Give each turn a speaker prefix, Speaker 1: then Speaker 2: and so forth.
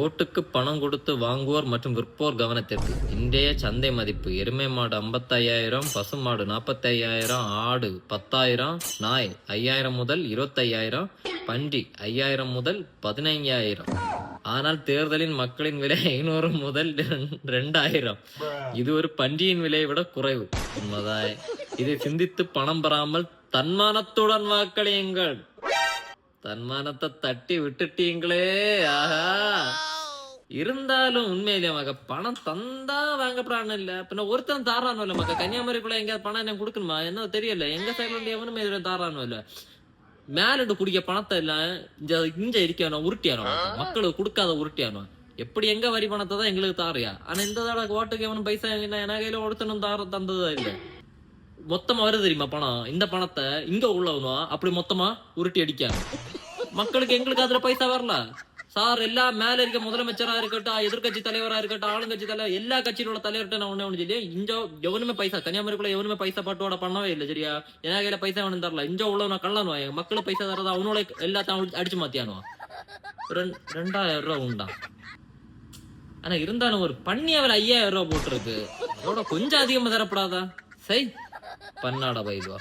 Speaker 1: ஓட்டுக்கு பணம் கொடுத்து வாங்குவோர் மற்றும் விற்போர் கவனத்திற்கு. இன்றைய சந்தை மதிப்பு: எருமை மாடு 55,000, பசு மாடு 45,000, ஆடு 10,000, நாய் 5,000 முதல் 25,000, பன்றி 5,000 முதல் 15,000. ஆனால் தேர்தலின் மக்களின் விலை 500 முதல் 2,000. இது ஒரு பன்றியின் விலையை விட குறைவு. உண்மைதாய். இதை சிந்தித்து பணம் பெறாமல் தன்மானத்துடன் வாக்களியுங்கள். தன்மானத்தை தட்டி விட்டுட்டீங்களே. ஆஹா. இருந்தாலும் உண்மையிலே மக பணம் தந்தா வாங்க பிராணம் இல்ல. பின்ன ஒருத்தன் தாரானோ இல்ல மக்க. கன்னியாகுமரிக்குள்ள எங்கேயாவது பணம் என்ன கொடுக்கணுமா? என்ன தெரியல. எங்க சைட்ல எவனுமே தாரானோ இல்ல. மேலிட்டு குடிக்க பணத்தை இல்ல இங்க இருக்கானோ உருட்டியானோ. மக்களுக்கு கொடுக்காத உருட்டியானோ. எப்படி எங்க வரி பணத்தை தான் எங்களுக்கு தாரியா? ஆனா இந்த தடவை ஓட்டுக்கு எவனும் பைசா என கையில ஒருத்தனும் தந்ததா இல்ல. மொத்தமா வருது தெரியுமா பணம்? இந்த பணத்தை இங்க உள்ளவனும் அப்படி மொத்தமா உருட்டி அடிக்காங்க. மக்களுக்கு எங்களுக்கு அதுல பைசா வரல சார். எல்லாம் மேல இருக்க முதலமைச்சரா இருக்கட்டும், எதிர்கட்சி தலைவரா இருக்கட்டும், ஆளுங்கட்சி தலைவர், எல்லா கட்சியில உள்ள தலைவர்கிட்ட நான் ஒண்ணு சொல்லி இங்க எவனுமே பைசா கன்னியாகுமரிக்குள்ள எவனுமே பைசா பாட்டோட பண்ணவே இல்லை. சரியா? என் கையில பைசா அவனு தரல. இங்க உள்ளவன கள்ளனுவா. மக்களுக்கு பைசா தரதா அவனோட எல்லாத்தையும் அடிச்சு மாத்தியானுவா. 2,000 ரூபா உண்டா? ஆனா இருந்தாலும் ஒரு பன்னியாவில் 5,000 ரூபா போட்டிருக்கு. அதோட கொஞ்சம் அதிகமா தரப்படாதா? சரி, பன்னாட பயில்வா.